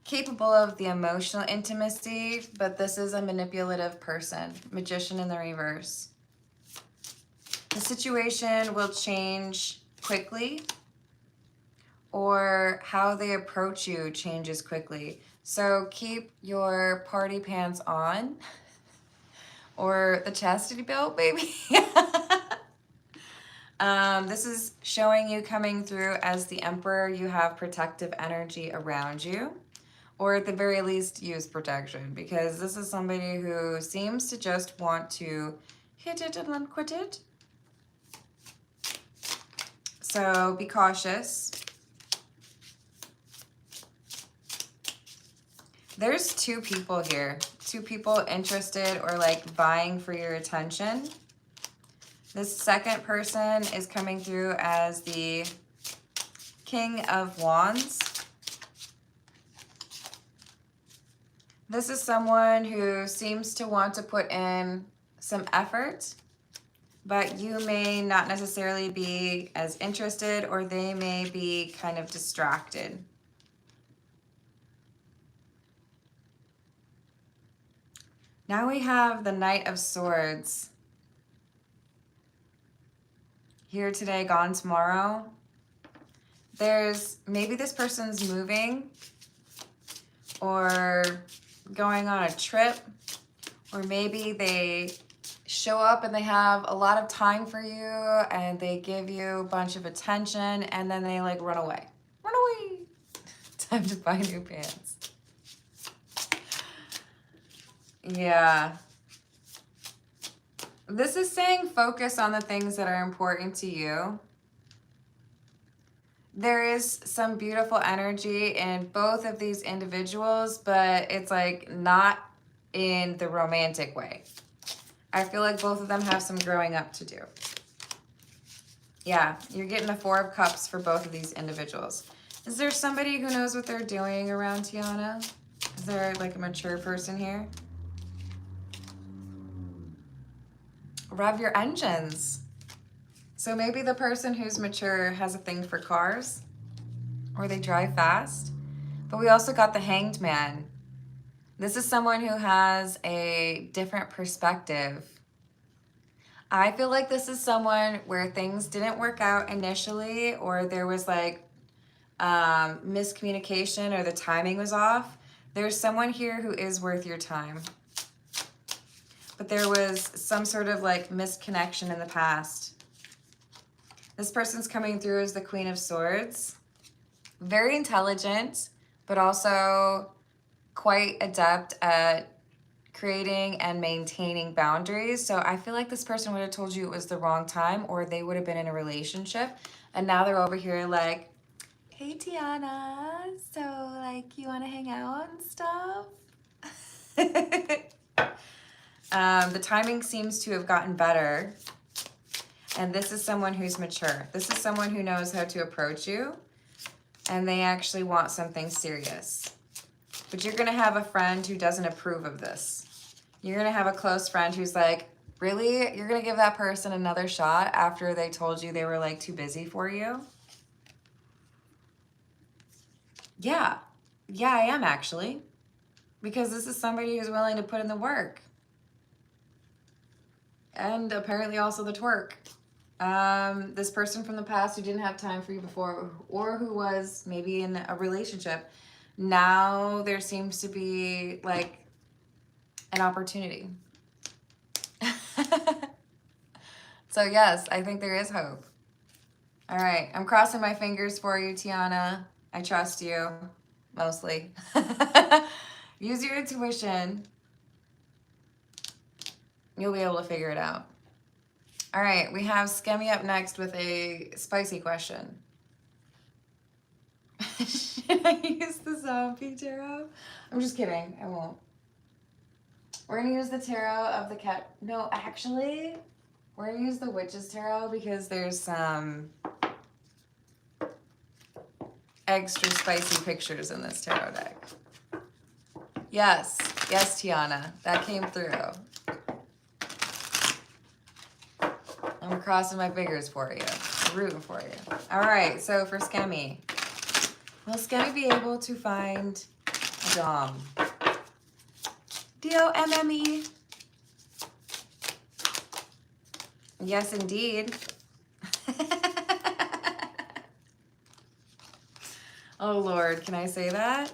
[SPEAKER 1] capable of the emotional intimacy, but this is a manipulative person. Magician in the reverse. The situation will change quickly, or how they approach you changes quickly. So keep your party pants on, or the chastity belt, baby. This is showing you coming through as the Emperor. You have protective energy around you, or at the very least use protection, because this is somebody who seems to just want to hit it and then quit it. So be cautious. There's two people here, two people interested or like vying for your attention. This second person is coming through as the King of Wands. This is someone who seems to want to put in some effort, but you may not necessarily be as interested, or they may be kind of distracted. Now we have the Knight of Swords. Here today, gone tomorrow. There's maybe this person's moving or going on a trip, or maybe they show up and they have a lot of time for you and they give you a bunch of attention and then they like run away. Run away. Time to buy new pants. Yeah. This is saying focus on the things that are important to you. There is some beautiful energy in both of these individuals, but it's like not in the romantic way. I feel like both of them have some growing up to do. Yeah, you're getting the Four of Cups for both of these individuals. Is there somebody who knows what they're doing around Tiana? Is there like a mature person here? Rev your engines. So maybe the person who's mature has a thing for cars, or they drive fast. But we also got the Hanged Man. This is someone who has a different perspective. I feel like this is someone where things didn't work out initially, or there was like miscommunication, or the timing was off. There's someone here who is worth your time. But there was some sort of like misconnection in the past. This person's coming through as the Queen of Swords. Very intelligent, but also quite adept at creating and maintaining boundaries. So I feel like this person would have told you it was the wrong time, or they would have been in a relationship. And now they're over here like, hey, Tiana, so like you want to hang out and stuff? The timing seems to have gotten better. And this is someone who's mature. This is someone who knows how to approach you. And they actually want something serious. But you're going to have a friend who doesn't approve of this. You're going to have a close friend who's like, really? You're going to give that person another shot after they told you they were like too busy for you? Yeah. Yeah, I am actually. Because this is somebody who's willing to put in the work. And apparently also the twerk. This person from the past who didn't have time for you before, or who was maybe in a relationship, now there seems to be like an opportunity. So yes, I think there is hope. All right, I'm crossing my fingers for you, Tiana. I trust you, mostly. Use your intuition. You'll be able to figure it out. All right, we have Skemmy up next with a spicy question. Should I use the Zombie Tarot? I'm just kidding, I won't. We're gonna use the Tarot of the Cat. No, actually, we're gonna use the Witch's Tarot because there's some extra spicy pictures in this tarot deck. Yes, yes, Tiana, that came through. I'm crossing my fingers for you. I'm rooting for you. All right, so for Skemmy. Will Skemmy be able to find a Dom? D-O-M-M-E. Yes, indeed. Oh, Lord, can I say that?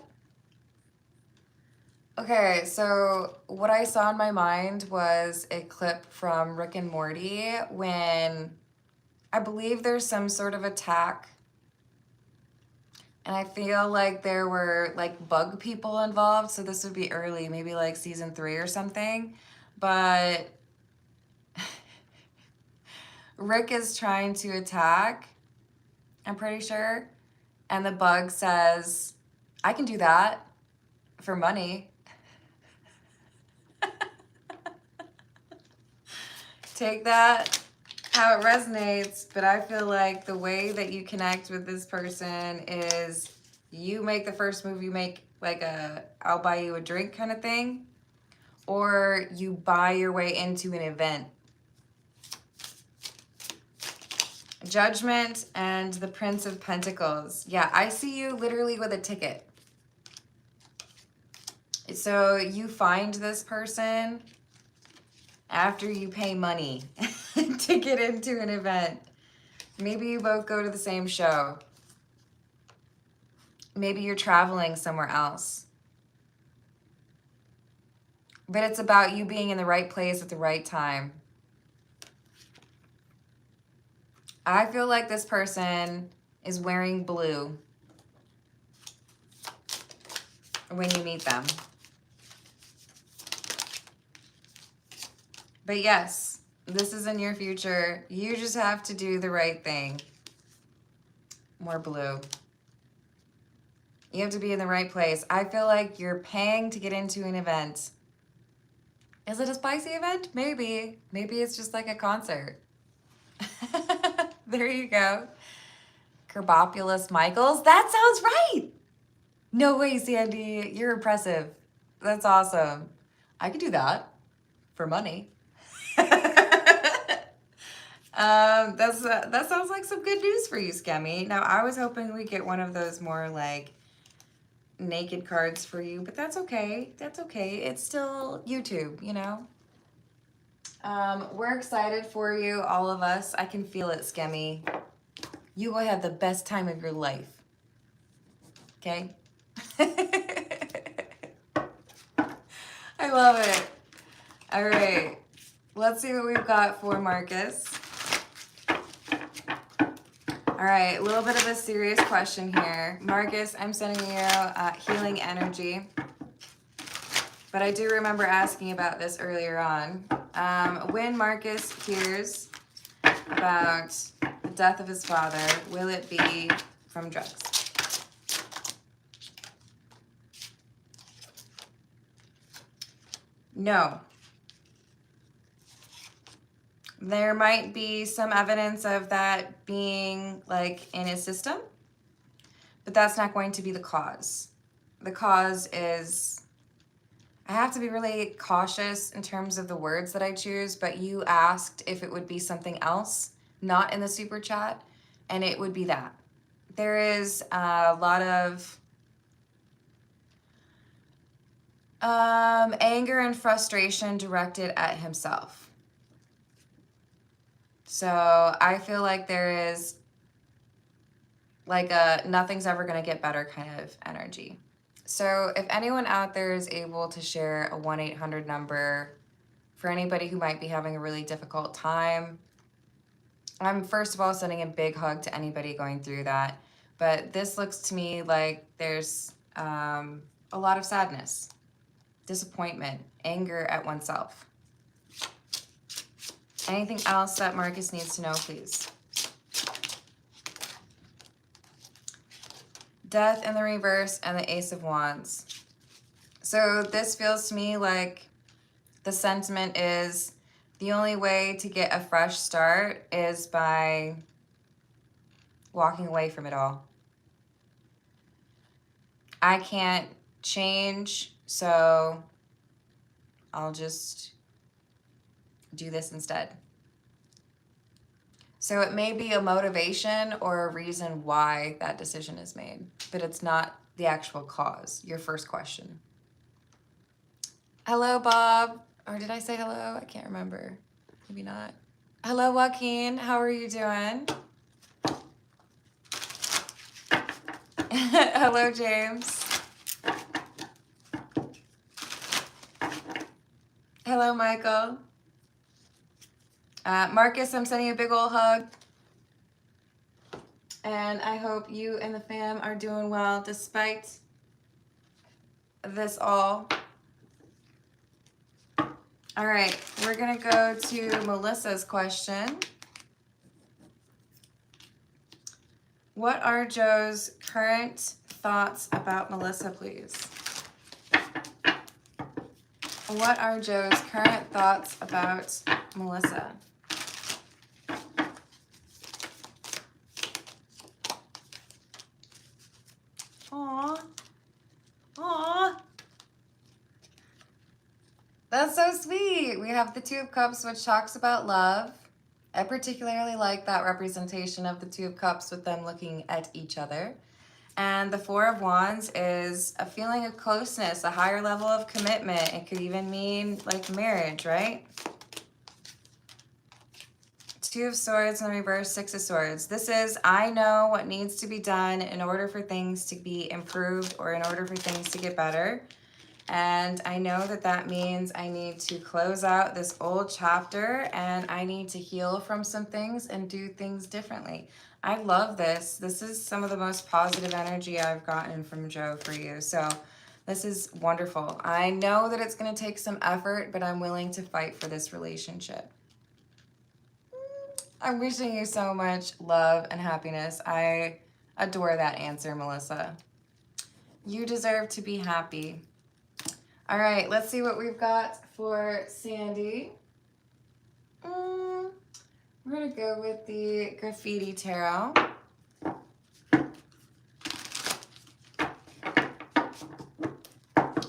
[SPEAKER 1] Okay, so what I saw in my mind was a clip from Rick and Morty when I believe there's some sort of attack. And I feel like there were like bug people involved. So this would be early, maybe like season 3 or something. But Rick is trying to attack, I'm pretty sure. And the bug says, I can do that for money. Take that how it resonates, but I feel like the way that you connect with this person is you make the first move, you make like a I'll buy you a drink kind of thing, or you buy your way into an event. Judgment and the Prince of Pentacles. Yeah, I see you literally with a ticket. So you find this person after you pay money to get into an event. Maybe you both go to the same show. Maybe you're traveling somewhere else. But it's about you being in the right place at the right time. I feel like this person is wearing blue when you meet them. But yes, this is in your future. You just have to do the right thing. More blue. You have to be in the right place. I feel like you're paying to get into an event. Is it a spicy event? Maybe. Maybe it's just like a concert. There you go. Kerbopulous Michaels. That sounds right. No way, Sandy. You're impressive. That's awesome. I could do that for money. That sounds like some good news for you, Skemmy. Now, I was hoping we get one of those more like naked cards for you, but that's okay. That's okay. It's still YouTube, you know? We're excited for you, all of us. I can feel it, Skemmy. You will have the best time of your life. Okay? I love it. All right. Let's see what we've got for Marcus. All right, a little bit of a serious question here. Marcus, I'm sending you healing energy. But I do remember asking about this earlier on. When Marcus hears about the death of his father, will it be from drugs? No. There might be some evidence of that being like in his system, but that's not going to be the cause. The cause is, I have to be really cautious in terms of the words that I choose, but you asked if it would be something else, not in the super chat, and it would be that. There is a lot of anger and frustration directed at himself. So I feel like there is like a nothing's ever going to get better kind of energy. So if anyone out there is able to share a 1-800 number for anybody who might be having a really difficult time, I'm first of all sending a big hug to anybody going through that. But this looks to me like there's a lot of sadness, disappointment, anger at oneself. Anything else that Marcus needs to know, please? Death in the reverse and the Ace of Wands. So this feels to me like the sentiment is the only way to get a fresh start is by walking away from it all. I can't change, so I'll just do this instead. So it may be a motivation or a reason why that decision is made, but it's not the actual cause. Your first question. Hello, Bob. Or did I say hello? I can't remember. Maybe not. Hello, Joaquin. How are you doing? Hello, James. Hello, Michael. Marcus, I'm sending you a big old hug. And I hope you and the fam are doing well despite this all. All right, we're gonna go to Melissa's question. What are Joe's current thoughts about Melissa, please? What are Joe's current thoughts about Melissa? Aw. Aw. That's so sweet. We have the Two of Cups, which talks about love. I particularly like that representation of the Two of Cups with them looking at each other. And the Four of Wands is a feeling of closeness, a higher level of commitment. It could even mean like marriage, right? Two of Swords in the reverse, Six of Swords. This is, I know what needs to be done in order for things to be improved or in order for things to get better. And I know that that means I need to close out this old chapter and I need to heal from some things and do things differently. I love this. This is some of the most positive energy I've gotten from Joe for you. So this is wonderful. I know that it's going to take some effort, but I'm willing to fight for this relationship. I'm wishing you so much love and happiness. I adore that answer, Melissa. You deserve to be happy. All right, let's see what we've got for Sandy. We're going to go with the Graffiti Tarot.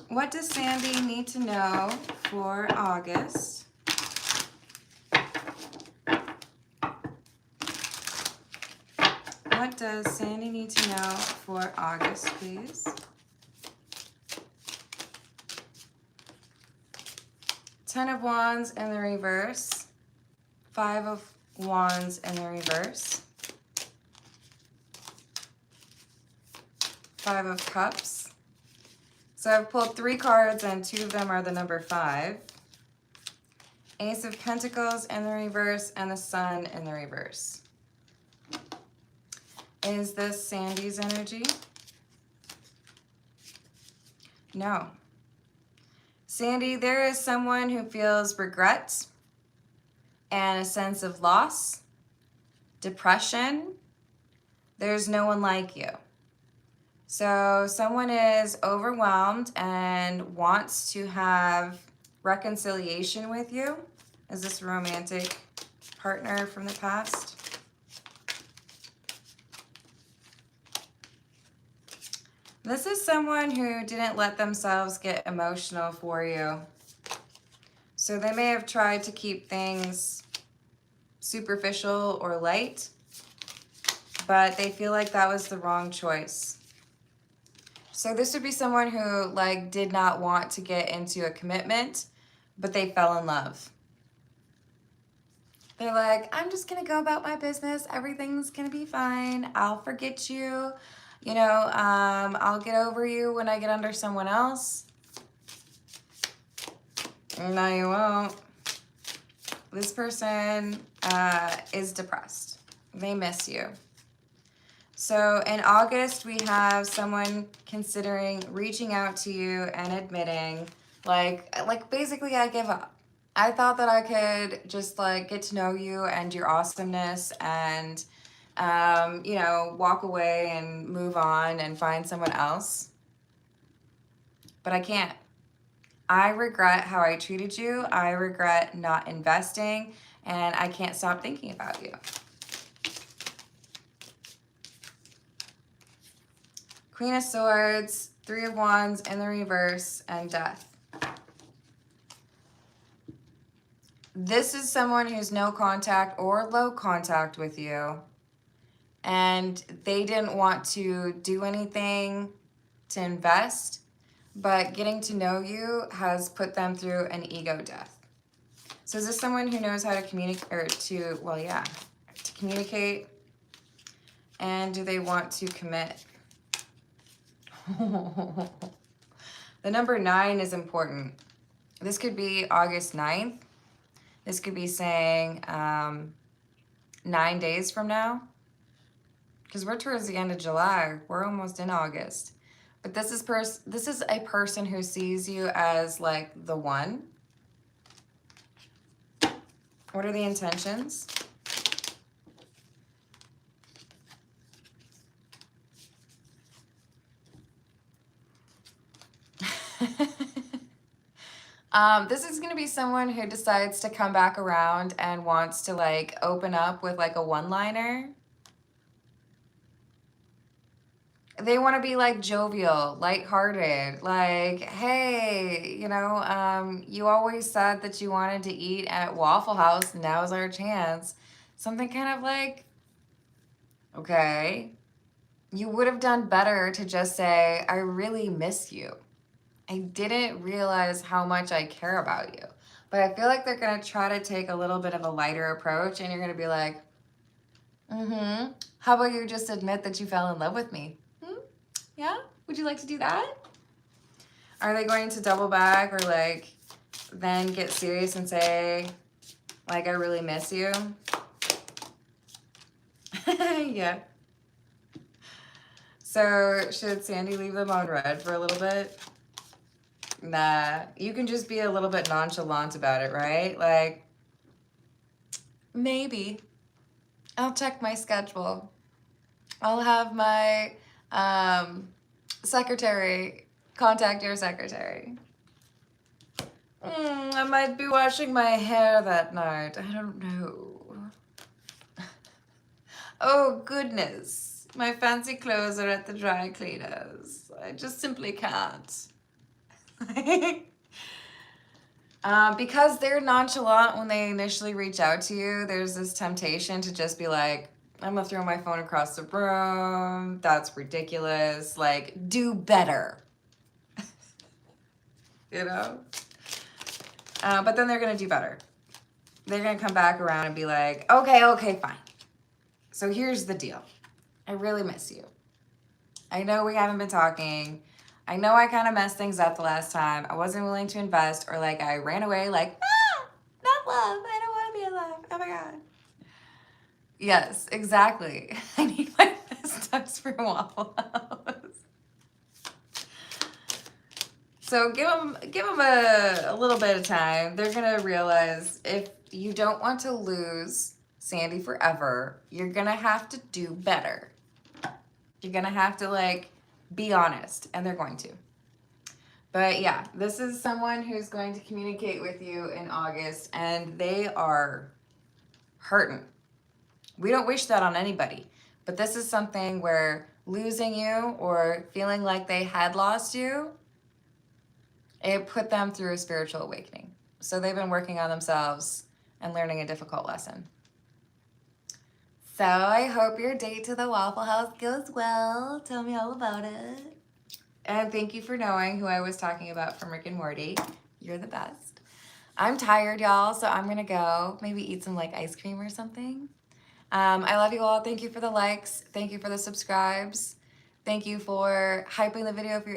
[SPEAKER 1] What does Sandy need to know for August? What does Sandy need to know for August, please? Ten of Wands in the reverse. Five of Wands in the reverse. Five of Cups. So I've pulled 3 cards and 2 of them are the number 5. Ace of Pentacles in the reverse and the Sun in the reverse. Is this Sandy's energy? No. Sandy, there is someone who feels regret and a sense of loss, depression. There's no one like you. So someone is overwhelmed and wants to have reconciliation with you. Is this a romantic partner from the past? This is someone who didn't let themselves get emotional for you. So they may have tried to keep things superficial or light, but they feel like that was the wrong choice. So this would be someone who like did not want to get into a commitment, but they fell in love. They're like, I'm just gonna go about my business. Everything's gonna be fine. I'll forget you. You know, I'll get over you when I get under someone else. No, you won't. This person is depressed. They miss you. So in August, we have someone considering reaching out to you and admitting, like basically I give up. I thought that I could just like get to know you and your awesomeness and you know, walk away and move on and find someone else. But I can't. I regret how I treated you. I regret not investing, and I can't stop thinking about you. Queen of Swords, Three of Wands in the reverse, and Death. This is someone who's no contact or low contact with you. And they didn't want to do anything to invest, but getting to know you has put them through an ego death. So is this someone who knows how to communicate, or to, well, yeah, to communicate? And do they want to commit? The number 9 is important. This could be August 9th. This could be saying 9 days from now. Because we're towards the end of July. We're almost in August. But this is a person who sees you as like the one. What are the intentions? This is going to be someone who decides to come back around and wants to like open up with like a one-liner. They want to be like jovial, lighthearted, like, hey, you know, you always said that you wanted to eat at Waffle House. Now's our chance. Something kind of like, okay, you would have done better to just say, I really miss you. I didn't realize how much I care about you. But I feel like they're going to try to take a little bit of a lighter approach, and you're going to be like, how about you just admit that you fell in love with me? Yeah? Would you like to do that? Are they going to double back or like then get serious and say, like, I really miss you? Yeah. So should Sandy leave them on red for a little bit? Nah, you can just be a little bit nonchalant about it, right? Like, maybe. I'll check my schedule. I'll have my secretary contact your secretary. I might be washing my hair that night. I don't know. Oh, goodness. My fancy clothes are at the dry cleaners. I just simply can't. Because they're nonchalant when they initially reach out to you, there's this temptation to just be like, I'm gonna throw my phone across the room. That's ridiculous. Like, do better. You know? But then they're going to do better. They're going to come back around and be like, okay, fine. So here's the deal. I really miss you. I know we haven't been talking. I know I kind of messed things up the last time. I wasn't willing to invest, or like I ran away like, not love. I don't want to be in love. Oh my God. Yes, exactly. I need my best times for Waffle House. So give them a little bit of time. They're going to realize if you don't want to lose Sandy forever, you're going to have to do better. You're going to have to like be honest, and they're going to. But yeah, this is someone who's going to communicate with you in August, and they are hurting. We don't wish that on anybody, but this is something where losing you or feeling like they had lost you, it put them through a spiritual awakening. So they've been working on themselves and learning a difficult lesson. So I hope your date to the Waffle House goes well. Tell me all about it. And thank you for knowing who I was talking about from Rick and Morty. You're the best. I'm tired, y'all, so I'm gonna go maybe eat some like ice cream or something. I love you all. Thank you for the likes. Thank you for the subscribes. Thank you for hyping the video if you're able